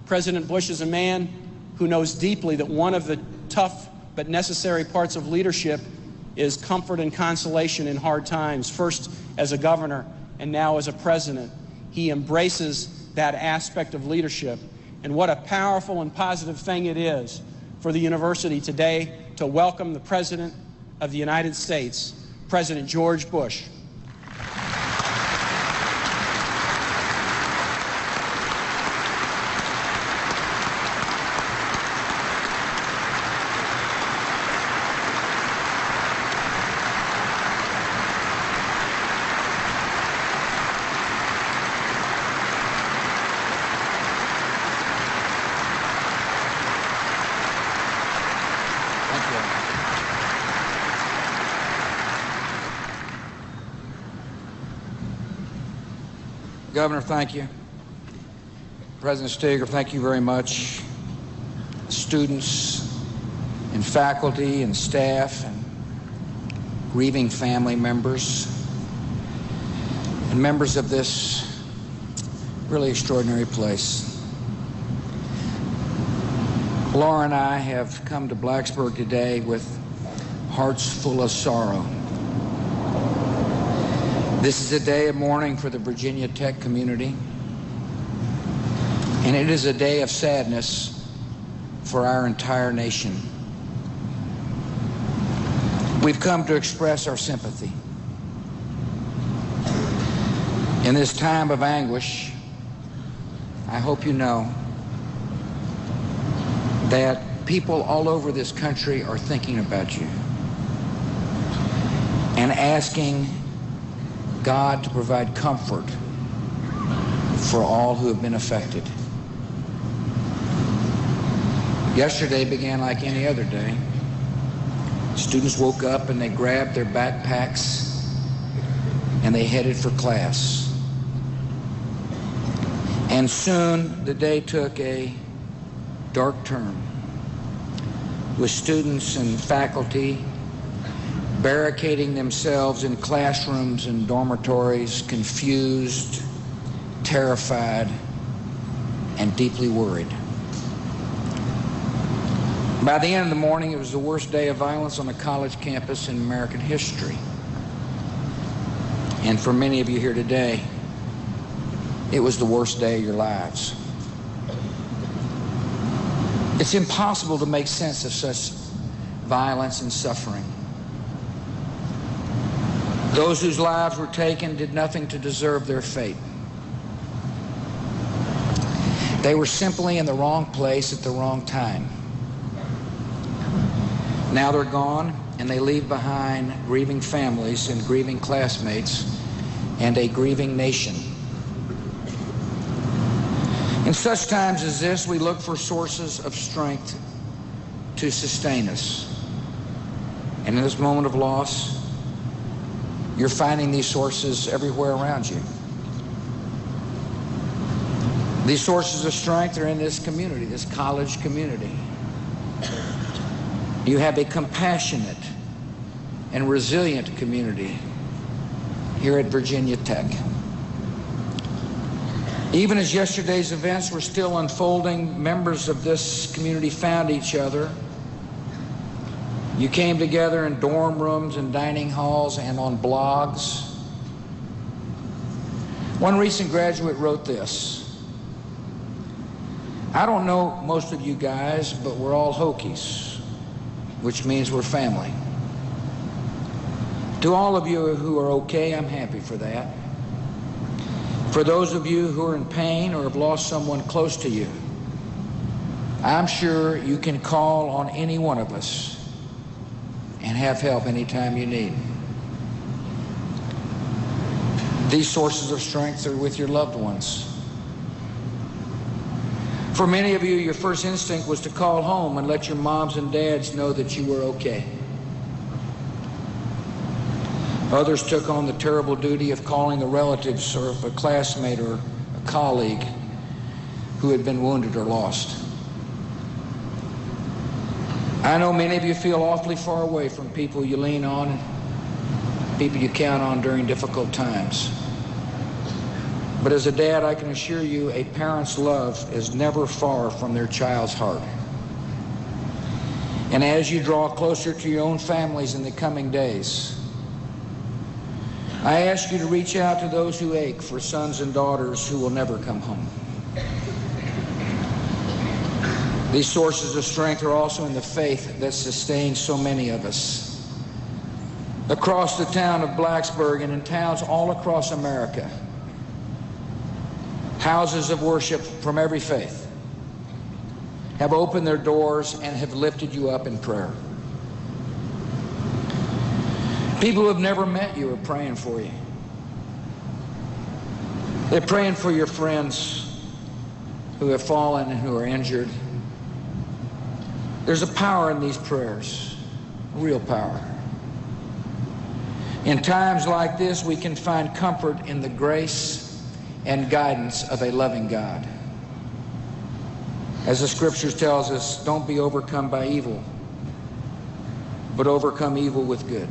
President Bush is a man who knows deeply that one of the tough but necessary parts of leadership is comfort and consolation in hard times, first as a governor and now as a president. He embraces that aspect of leadership, and what a powerful and positive thing it is for the university today to welcome the President of the United States, President George Bush. Governor, thank you. President Steger, thank you very much. Students and faculty and staff and grieving family members and members of this really extraordinary place. Laura and I have come to Blacksburg today with hearts full of sorrow. This is a day of mourning for the Virginia Tech community, and it is a day of sadness for our entire nation. We've come to express our sympathy. In this time of anguish, I hope you know that people all over this country are thinking about you and asking God to provide comfort for all who have been affected. Yesterday began like any other day. Students woke up and they grabbed their backpacks and they headed for class. And soon the day took a dark turn, with students and faculty barricading themselves in classrooms and dormitories, confused, terrified, and deeply worried. By the end of the morning, it was the worst day of violence on a college campus in American history. And for many of you here today, it was the worst day of your lives. It's impossible to make sense of such violence and suffering. Those whose lives were taken did nothing to deserve their fate. They were simply in the wrong place at the wrong time. Now they're gone, and they leave behind grieving families and grieving classmates and a grieving nation. In such times as this, we look for sources of strength to sustain us. And in this moment of loss, you're finding these sources everywhere around you. These sources of strength are in this community, this college community. You have a compassionate and resilient community here at Virginia Tech. Even as yesterday's events were still unfolding, members of this community found each other. You came together in dorm rooms and dining halls and on blogs. One recent graduate wrote this: "I don't know most of you guys, but we're all Hokies, which means we're family. To all of you who are okay, I'm happy for that. For those of you who are in pain or have lost someone close to you, I'm sure you can call on any one of us and have help anytime you need. These sources of strength are with your loved ones. For many of you, your first instinct was to call home and let your moms and dads know that you were okay. Others took on the terrible duty of calling the relatives or of a classmate or a colleague who had been wounded or lost. I know many of you feel awfully far away from people you lean on, people you count on during difficult times. But as a dad, I can assure you a parent's love is never far from their child's heart. And as you draw closer to your own families in the coming days, I ask you to reach out to those who ache for sons and daughters who will never come home. These sources of strength are also in the faith that sustains so many of us. Across the town of Blacksburg and in towns all across America, houses of worship from every faith have opened their doors and have lifted you up in prayer. People who have never met you are praying for you. They're praying for your friends who have fallen and who are injured. There's a power in these prayers, real power. In times like this, we can find comfort in the grace and guidance of a loving God. As the scriptures tells us, don't be overcome by evil, but overcome evil with good.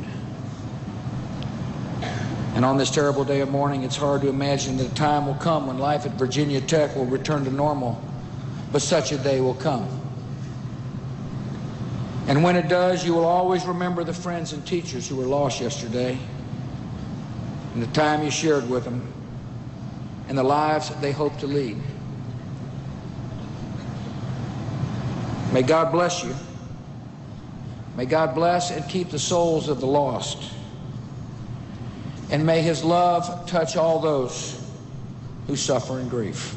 And on this terrible day of mourning, it's hard to imagine that a time will come when life at Virginia Tech will return to normal, but such a day will come. And when it does, you will always remember the friends and teachers who were lost yesterday, and the time you shared with them, and the lives that they hope to lead. May God bless you. May God bless and keep the souls of the lost. And may His love touch all those who suffer in grief.